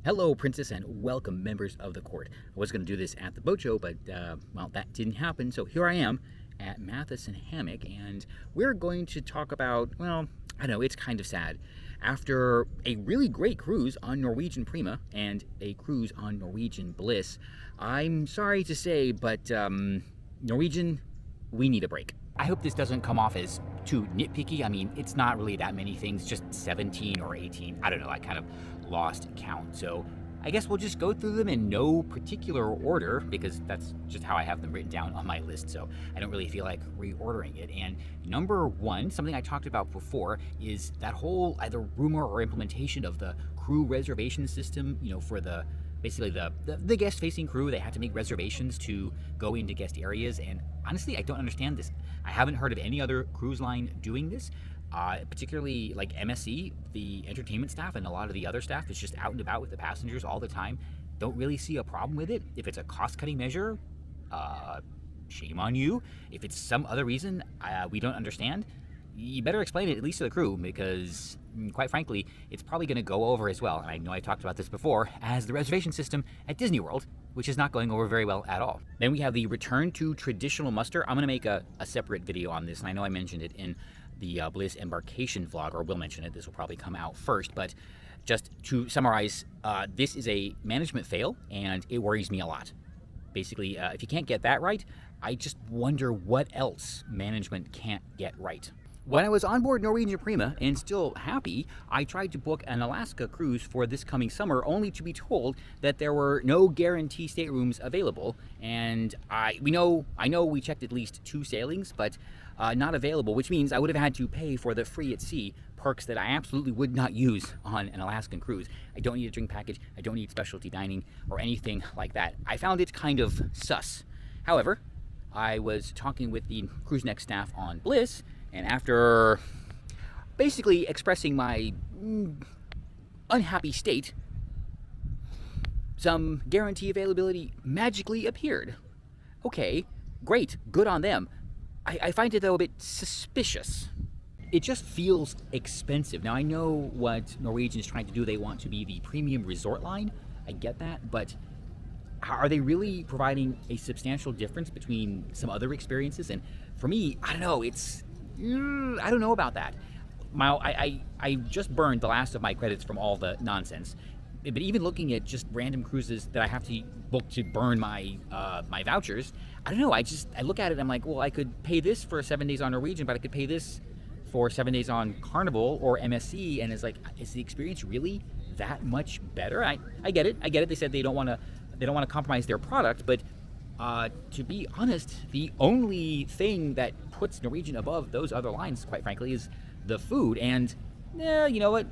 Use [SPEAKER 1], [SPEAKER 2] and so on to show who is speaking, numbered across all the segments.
[SPEAKER 1] Hello, Princess, and welcome, members of the court. I was going to do this at the boat show, but, well, that didn't happen, so here I am at Matheson Hammock, and we're going to talk about, well, I know, it's kind of sad. After a really great cruise on Norwegian Prima and a cruise on Norwegian Bliss, I'm sorry to say, but, Norwegian, we need a break. I hope this doesn't come off as too nitpicky. I mean, it's not really that many things, just 17 or 18. I don't know, I kind of lost count. So I guess we'll just go through them in no particular order because that's just how I have them written down on my list. So I don't really feel like reordering it. And number one, something I talked about before, is that whole either rumor or implementation of the crew reservation system, for basically the guest-facing crew. They had to make reservations to go into guest areas, and honestly, I don't understand this. I haven't heard of any other cruise line doing this, particularly like MSC, the entertainment staff, and a lot of the other staff is just out and about with the passengers all the time. Don't really see a problem with it. If it's a cost-cutting measure, shame on you. If it's some other reason we don't understand, you better explain it at least to the crew, because quite frankly, it's probably going to go over as well, and I know I talked about this before, as the reservation system at Disney World, which is not going over very well at all. Then we have the return to traditional muster. I'm going to make a separate video on this, and I know I mentioned it in the Bliss embarkation vlog, or will mention it. This will probably come out first, but just to summarize, this is a management fail, and it worries me a lot. Basically, if you can't get that right, I just wonder what else management can't get right. When I was on board Norwegian Prima and still happy, I tried to book an Alaska cruise for this coming summer, only to be told that there were no guarantee staterooms available. And I know we checked at least 2 sailings, but not available, which means I would have had to pay for the free at sea perks that I absolutely would not use on an Alaskan cruise. I don't need a drink package, I don't need specialty dining or anything like that. I found it kind of sus. However, I was talking with the cruise neck staff on Bliss, and after basically expressing my unhappy state, some guarantee availability magically appeared. Okay, great, good on them. I find it, though, a bit suspicious. It just feels expensive. Now, I know what Norwegian is trying to do. They want to be the premium resort line. I get that, but are they really providing a substantial difference between some other experiences? And for me, I don't know, I don't know about that. I just burned the last of my credits from all the nonsense. But even looking at just random cruises that I have to book to burn my my vouchers, I don't know. I look at it and I'm like, well, I could pay this for 7 days on Norwegian, but I could pay this for 7 days on Carnival or MSC, and it's like, is the experience really that much better? I get it. They said they don't want to compromise their product, but to be honest, the only thing that puts Norwegian above those other lines, quite frankly, is the food. And you know what?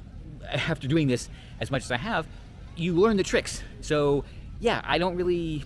[SPEAKER 1] After doing this as much as I have, you learn the tricks. So yeah, I don't really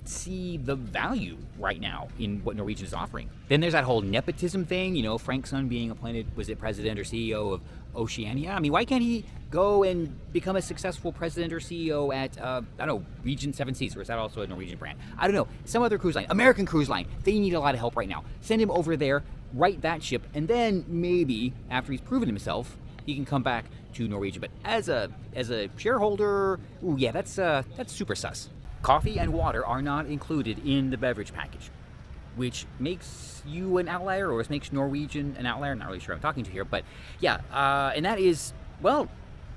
[SPEAKER 1] see the value right now in what Norwegian is offering. Then there's that whole nepotism thing, Frank's son being appointed, was it president or CEO of Oceania? I mean, why can't he go and become a successful president or CEO at, I don't know, Regent Seven Seas, or is that also a Norwegian brand? I don't know, some other cruise line, American Cruise Line. They need a lot of help right now. Send him over there, right that ship, and then maybe, after he's proven himself, he can come back to Norwegian. But as a shareholder, ooh, yeah, that's super sus. Coffee and water are not included in the beverage package, which makes you an outlier, or it makes Norwegian an outlier. I'm not really sure who I'm talking to here, but yeah, and that is, well,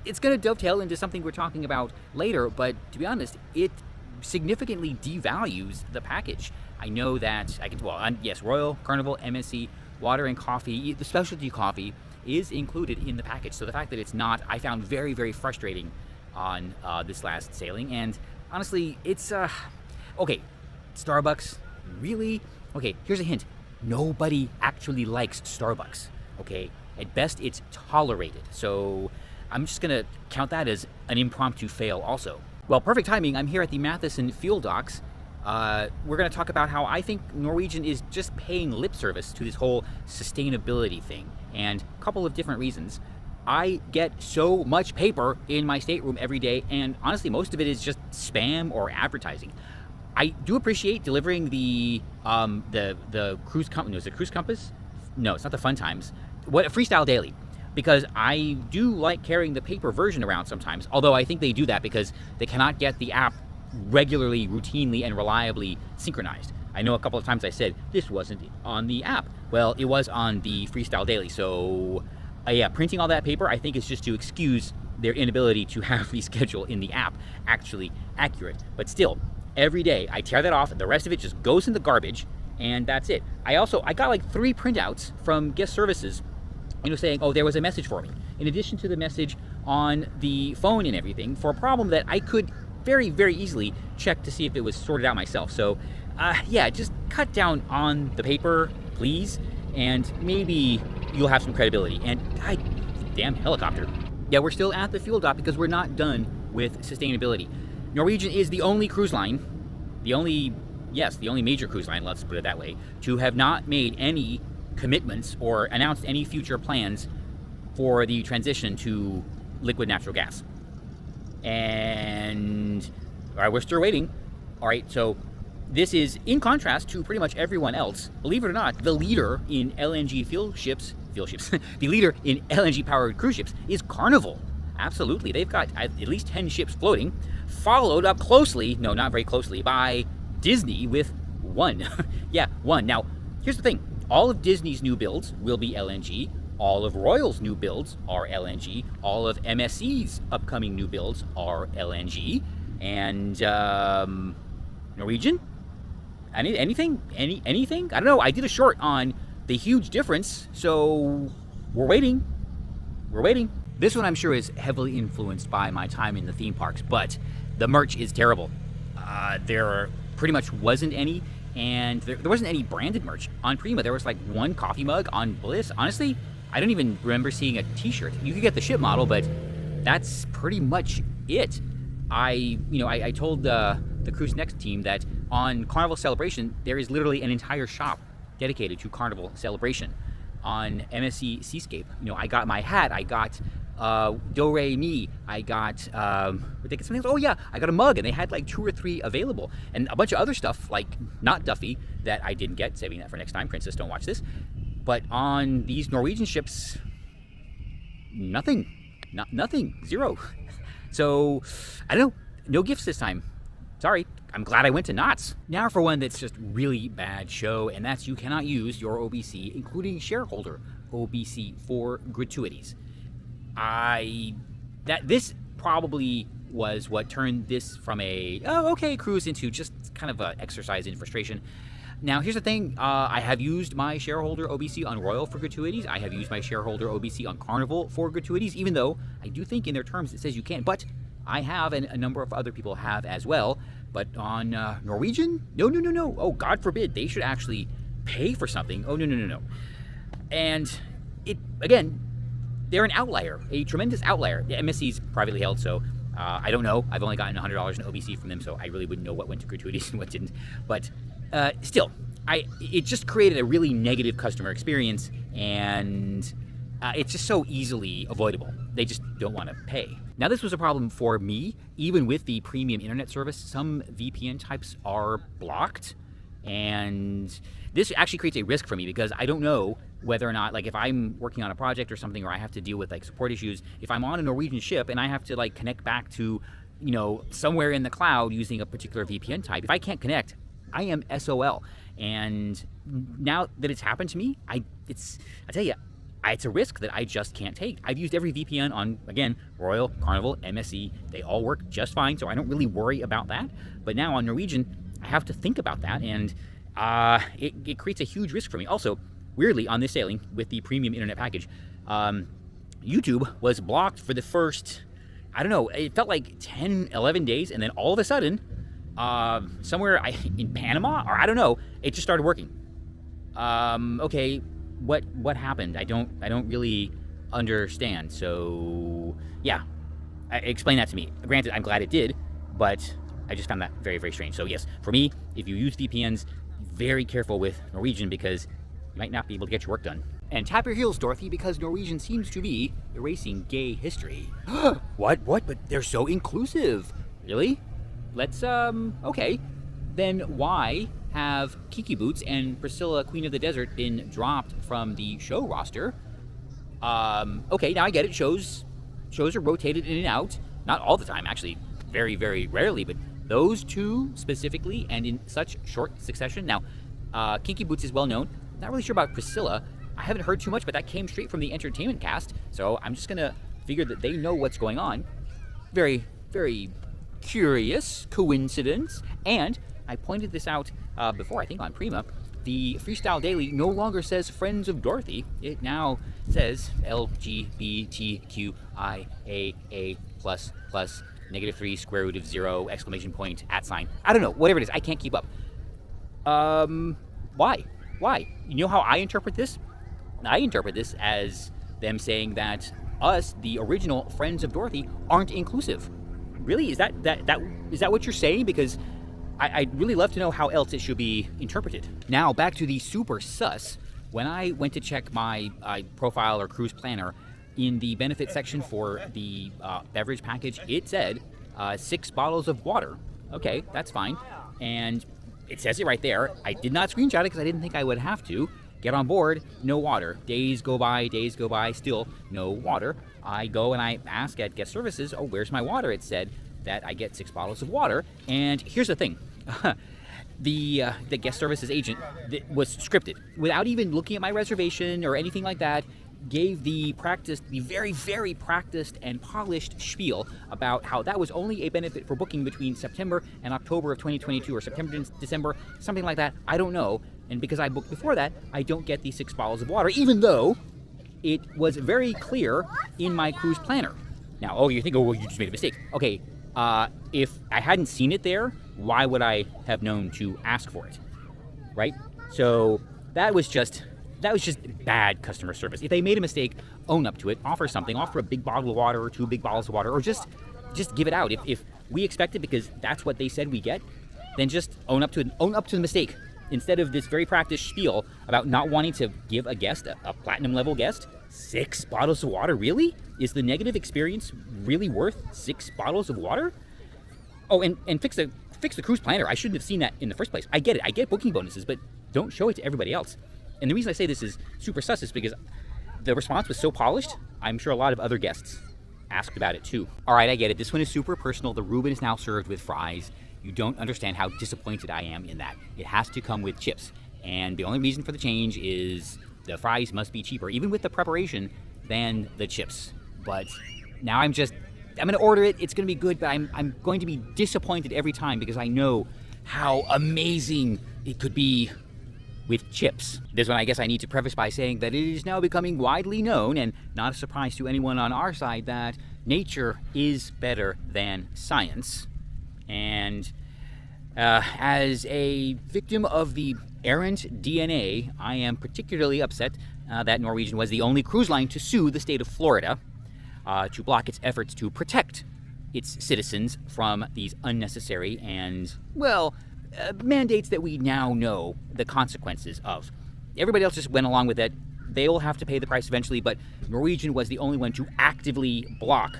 [SPEAKER 1] it's going to dovetail into something we're talking about later, but to be honest, it significantly devalues the package. I know that yes, Royal, Carnival, MSC, water and coffee, the specialty coffee is included in the package. So the fact that it's not, I found very, very frustrating on this last sailing. And honestly, it's, okay, Starbucks, really? Okay, here's a hint. Nobody actually likes Starbucks, okay? At best, it's tolerated. So I'm just gonna count that as an impromptu fail also. Well, perfect timing. I'm here at the Matheson fuel docks. We're gonna talk about how I think Norwegian is just paying lip service to this whole sustainability thing, and a couple of different reasons. I get so much paper in my stateroom every day, and honestly, most of it is just spam or advertising. I do appreciate delivering the cruise company. Was it Cruise Compass? No, it's not the Fun Times. What Freestyle Daily. because I do like carrying the paper version around sometimes, although I think they do that because they cannot get the app regularly, routinely, and reliably synchronized. I know a couple of times I said, this wasn't on the app. Well, it was on the Freestyle Daily, so yeah, printing all that paper, I think, is just to excuse their inability to have the schedule in the app actually accurate. But still, every day I tear that off, and the rest of it just goes in the garbage, and that's it. I got like 3 printouts from guest services, saying, oh, there was a message for me, in addition to the message on the phone and everything, for a problem that I could very, very easily check to see if it was sorted out myself. So, yeah, just cut down on the paper, please, and maybe you'll have some credibility. And, damn helicopter. Yeah, we're still at the fuel dock because we're not done with sustainability. Norwegian is the only cruise line, the only major cruise line, let's put it that way, to have not made any commitments or announced any future plans for the transition to liquid natural gas. And all right, we're still waiting. All right, so this is in contrast to pretty much everyone else. Believe it or not, the leader in LNG fuel ships, the leader in LNG powered cruise ships is Carnival. Absolutely, they've got at least 10 ships floating, followed up closely, no, not very closely, by Disney with 1. Yeah, 1. Now, here's the thing. All of Disney's new builds will be LNG. All of Royal's new builds are LNG. All of MSC's upcoming new builds are LNG. And Norwegian? Anything? Anything? I don't know. I did a short on the huge difference, so we're waiting. We're waiting. This one I'm sure is heavily influenced by my time in the theme parks, but the merch is terrible. There pretty much wasn't any. And there wasn't any branded merch. On Prima, there was like 1 coffee mug. On Bliss, honestly, I don't even remember seeing a t-shirt. You could get the ship model, but that's pretty much it. I told the Cruise Next team that on Carnival Celebration, there is literally an entire shop dedicated to Carnival Celebration. On MSC Seascape, I got my hat, I got Do Re Mi, I got something else. Oh yeah, I got a mug, and they had like 2 or 3 available, and a bunch of other stuff like not Duffy that I didn't get. Saving that for next time. Princess, don't watch this. But on these Norwegian ships, nothing, nothing, 0. So I don't know, no gifts this time. Sorry. I'm glad I went to Knott's. Now for one that's just really bad show, and that's you cannot use your OBC, including shareholder OBC, for gratuities. This probably was what turned this from a cruise into just kind of an exercise in frustration. Now here's the thing, I have used my shareholder OBC on Royal for gratuities. I have used my shareholder OBC on Carnival for gratuities, even though I do think in their terms it says you can't, but I have, and a number of other people have as well. But on Norwegian, no. Oh, God forbid, they should actually pay for something. Oh, no. And again, they're an outlier, a tremendous outlier. The MSC's privately held, so I don't know. I've only gotten $100 in OBC from them, so I really wouldn't know what went to gratuities and what didn't. But still, it just created a really negative customer experience, and it's just so easily avoidable. They just don't want to pay. Now, this was a problem for me. Even with the premium internet service, some VPN types are blocked, and this actually creates a risk for me because I don't know whether or not, like, if I'm working on a project or something, or I have to deal with like support issues, if I'm on a Norwegian ship and I have to like connect back to, somewhere in the cloud using a particular VPN type, if I can't connect, I am SOL. And now that it's happened to me, I tell you, it's a risk that I just can't take. I've used every VPN on, again, Royal, Carnival, MSC. They all work just fine, so I don't really worry about that. But now on Norwegian, I have to think about that, and it creates a huge risk for me. Also, weirdly, on this sailing with the premium internet package, YouTube was blocked for the first, I don't know, it felt like 10, 11 days, and then all of a sudden, somewhere in Panama, or I don't know, it just started working. Okay. What happened? I don't really understand. So yeah, explain that to me. Granted, I'm glad it did, but I just found that very, very strange. So yes, for me, if you use VPNs, very careful with Norwegian because you might not be able to get your work done. And tap your heels, Dorothy, because Norwegian seems to be erasing gay history. What? But they're so inclusive. Really? Let's okay. Then why have Kiki Boots and Priscilla, Queen of the Desert, been dropped from the show roster? Okay, now I get it. Shows are rotated in and out. Not all the time, actually. Very, very rarely, but those two specifically and in such short succession. Now, Kinky Boots is well known. Not really sure about Priscilla. I haven't heard too much, but that came straight from the entertainment cast, so I'm just gonna figure that they know what's going on. Very, very curious coincidence. And I pointed this out before, I think on Prima. The Freestyle Daily no longer says Friends of Dorothy. It now says LGBTQIAA++, -3, square root of 0, exclamation point, @ I don't know, whatever it is, I can't keep up. Why? You know how I interpret this? I interpret this as them saying that us, the original Friends of Dorothy, aren't inclusive. Really? Is that what you're saying? Because I'd really love to know how else it should be interpreted. Now, back to the super sus. When I went to check my profile or cruise planner, in the benefit section for the beverage package, it said 6 bottles of water. Okay, that's fine. And it says it right there. I did not screenshot it because I didn't think I would have to. Get on board, no water. Days go by, still no water. I go and I ask at guest services, oh, where's my water? It said that I get 6 bottles of water. And here's the thing. The guest services agent was scripted. Without even looking at my reservation or anything like that, gave the very, very practiced and polished spiel about how that was only a benefit for booking between September and October of 2022, or September and December, something like that. I don't know. And because I booked before that, I don't get the 6 bottles of water, even though it was very clear in my cruise planner. Now, oh, you think, oh, well, you just made a mistake. Okay, if I hadn't seen it there, why would I have known to ask for it, right? So that was just bad customer service. If they made a mistake, own up to it, offer something, offer a big bottle of water or 2 big bottles of water, or just give it out. If we expect it because that's what they said we get, then just own up to the mistake. Instead of this very practiced spiel about not wanting to give a guest, a platinum level guest, 6 bottles of water, really? Is the negative experience really worth 6 bottles of water? Oh, and fix the cruise planner. I shouldn't have seen that in the first place. I get it. I get booking bonuses, but don't show it to everybody else. And the reason I say this is super sus is because the response was so polished, I'm sure a lot of other guests asked about it too. All right, I get it. This one is super personal. The Reuben is now served with fries. You don't understand how disappointed I am in that. It has to come with chips. And the only reason for the change is the fries must be cheaper, even with the preparation, than the chips. But now I'm going to order it. It's going to be good, but I'm going to be disappointed every time because I know how amazing it could be with chips. This one, I guess I need to preface by saying that it is now becoming widely known, and not a surprise to anyone on our side, that nature is better than science. And as a victim of the errant DNA, I am particularly upset that Norwegian was the only cruise line to sue the state of Florida to block its efforts to protect its citizens from these unnecessary and, well, mandates that we now know the consequences of. Everybody else just went along with it. They will have to pay the price eventually, but Norwegian was the only one to actively block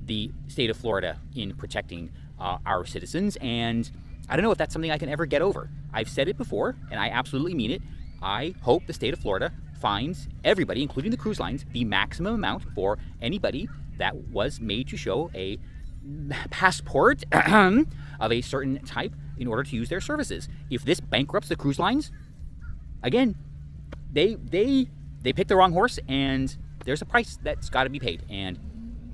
[SPEAKER 1] the state of Florida in protecting our citizens, and I don't know if that's something I can ever get over. I've said it before, and I absolutely mean it. I hope the state of Florida fines everybody, including the cruise lines, the maximum amount for anybody that was made to show a passport of a certain type in order to use their services. If this bankrupts the cruise lines, again, they picked the wrong horse, and there's a price that's got to be paid, and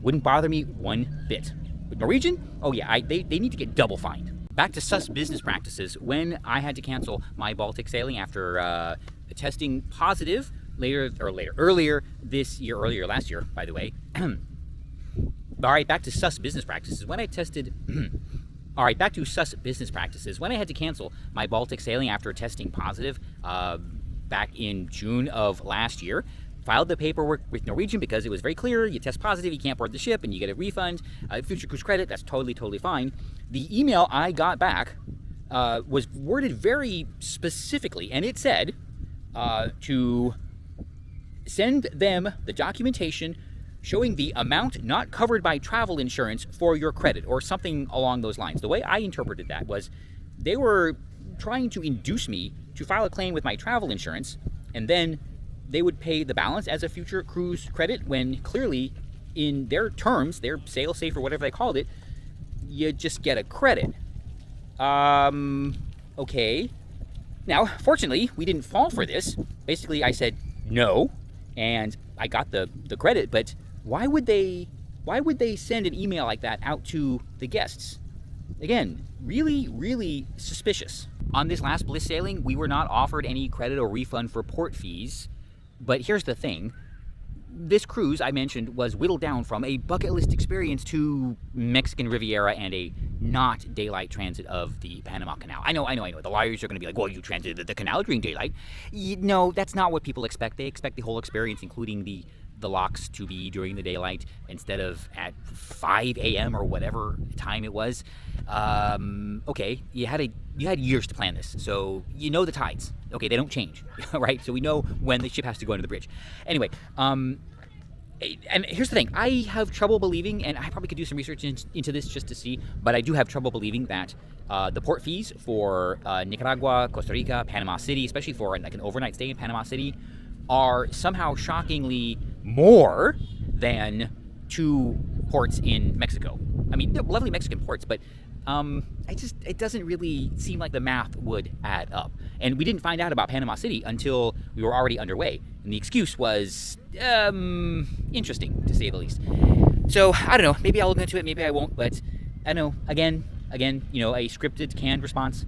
[SPEAKER 1] wouldn't bother me one bit. But Norwegian, oh yeah, they need to get double fined. Back to sus business practices. When I had to cancel my Baltic sailing after testing positive earlier last year, by the way. All right, back to sus business practices. When I tested, all right, back to sus business practices. When I had to cancel my Baltic sailing after testing positive back in June of last year, filed the paperwork with Norwegian because it was very clear, you test positive, you can't board the ship, and you get a refund, future cruise credit, that's totally fine. The email I got back was worded very specifically, and it said to send them the documentation showing the amount not covered by travel insurance for your credit, or something along those lines. The way I interpreted that was they were trying to induce me to file a claim with my travel insurance and then they would pay the balance as a future cruise credit when clearly in their terms, their sail safe or whatever they called it, you just get a credit. Okay. Now, fortunately, we didn't fall for this. Basically, I said no, and I got the credit, but why would they send an email like that out to the guests? Again, really, really suspicious. On this last Bliss sailing, we were not offered any credit or refund for port fees, but here's the thing. This cruise, I mentioned, was whittled down from a bucket list experience to Mexican Riviera and a not daylight transit of the Panama Canal. I know. The lawyers are going to be like, well, you transited the canal during daylight. No, that's not what people expect. They expect the whole experience, including the locks, to be during the daylight instead of at 5 a.m. or whatever time it was. Okay, you had years to plan this, so you know the tides. Okay, they don't change, right? So we know when the ship has to go into the bridge. Anyway, and here's the thing. I have trouble believing, and I probably could do some research into this just to see, but I do have trouble believing that the port fees for Nicaragua, Costa Rica, Panama City, especially for like an overnight stay in Panama City, are somehow shockingly more than 2 ports in Mexico. I mean, they're lovely Mexican ports, but it doesn't really seem like the math would add up. And we didn't find out about Panama City until we were already underway. And the excuse was interesting, to say the least. So, I don't know, maybe I'll look into it, maybe I won't, but I know, again, a scripted, canned response.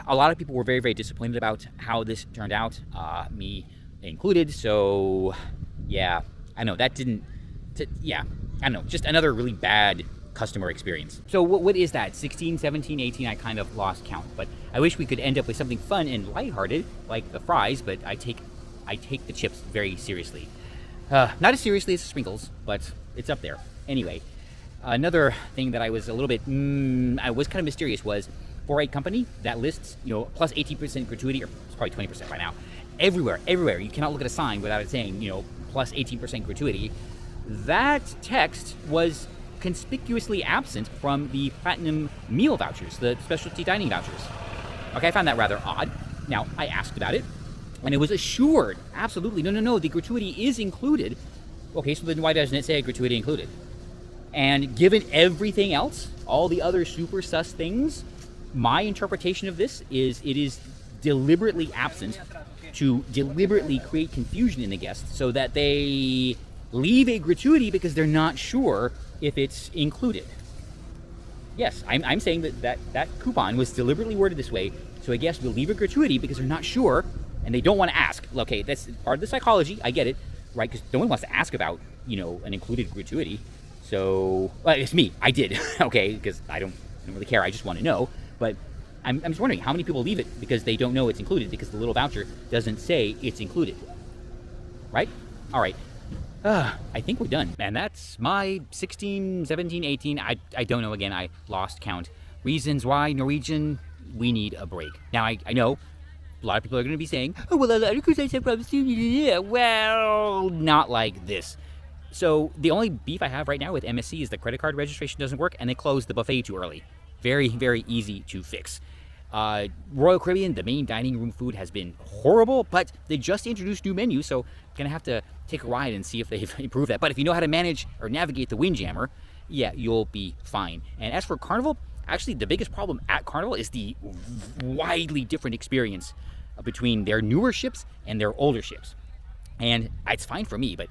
[SPEAKER 1] A lot of people were very, very disappointed about how this turned out, me included, so yeah, I know, that didn't, I know, just another really bad customer experience. So what is that? 16, 17, 18, I kind of lost count, but I wish we could end up with something fun and lighthearted, like the fries, but I take the chips very seriously. Not as seriously as the sprinkles, but it's up there. Anyway, another thing that I was a little bit, I was kind of mysterious was, for a company that lists, plus 18% gratuity, or it's probably 20% by now, everywhere, you cannot look at a sign without it saying, plus 18% gratuity, that text was conspicuously absent from the platinum meal vouchers, the specialty dining vouchers. Okay, I found that rather odd. Now, I asked about it, and it was assured, absolutely, no, the gratuity is included. Okay, so then why doesn't it say gratuity included? And given everything else, all the other super sus things, my interpretation of this is it is deliberately absent to deliberately create confusion in the guests so that they leave a gratuity because they're not sure if it's included. Yes, I'm saying that coupon was deliberately worded this way, so a guest will leave a gratuity because they're not sure and they don't want to ask. Okay, that's part of the psychology, I get it, right? Because no one wants to ask about, an included gratuity. So, well, it's me, I did, okay, because I don't really care, I just want to know. But I'm just wondering how many people leave it because they don't know it's included because the little voucher doesn't say it's included. Right? All right. I think we're done. And that's my 16, 17, 18. I don't know. Again, I lost count. Reasons why Norwegian, we need a break. Now, I know a lot of people are going to be saying, oh, well, a lot of cruise lines have problems too. Yeah, well, not like this. So the only beef I have right now with MSC is the credit card registration doesn't work and they closed the buffet too early. Very, very easy to fix. Royal Caribbean, the main dining room food has been horrible, but they just introduced new menus, so I'm gonna have to take a ride and see if they've improved that. But if you know how to manage or navigate the Windjammer, yeah, you'll be fine. And as for Carnival, actually the biggest problem at Carnival is the widely different experience between their newer ships and their older ships. And it's fine for me, but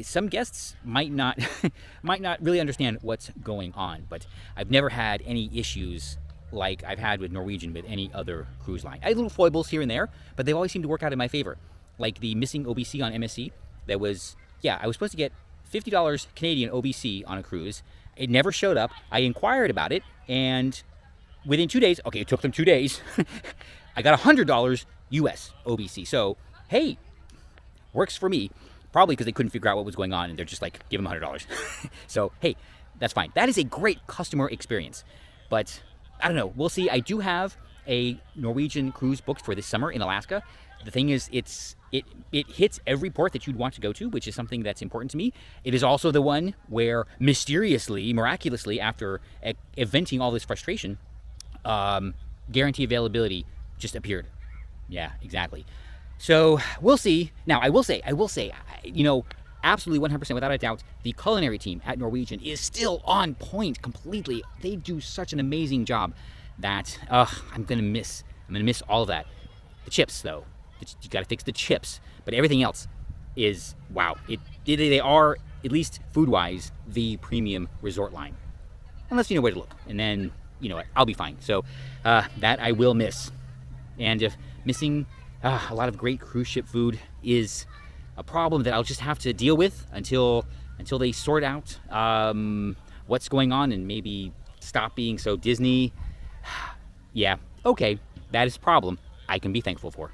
[SPEAKER 1] some guests might not really understand what's going on. But I've never had any issues like I've had with Norwegian with any other cruise line. I had little foibles here and there, but they always seem to work out in my favor. Like the missing OBC on MSC. I was supposed to get $50 Canadian OBC on a cruise. It never showed up. I inquired about it, and within 2 days, okay, it took them 2 days, I got $100 US OBC. So, hey, works for me. Probably because they couldn't figure out what was going on, and they're just like, give them $100. So, hey, that's fine. That is a great customer experience. But I don't know. We'll see. I do have a Norwegian cruise booked for this summer in Alaska. The thing is, it hits every port that you'd want to go to, which is something that's important to me. It is also the one where mysteriously, miraculously, after venting all this frustration, guarantee availability just appeared. Yeah, exactly. So we'll see. Now, I will say, you know, absolutely 100% without a doubt, the culinary team at Norwegian is still on point completely. They do such an amazing job that I'm gonna miss all of that. The chips, though, you gotta fix the chips, but everything else is wow. They are, at least food-wise, the premium resort line. Unless you know where to look, and then you know what, I'll be fine. So that I will miss, and if missing a lot of great cruise ship food is a problem that I'll just have to deal with until they sort out what's going on and maybe stop being so Disney. Yeah, okay, that is a problem I can be thankful for.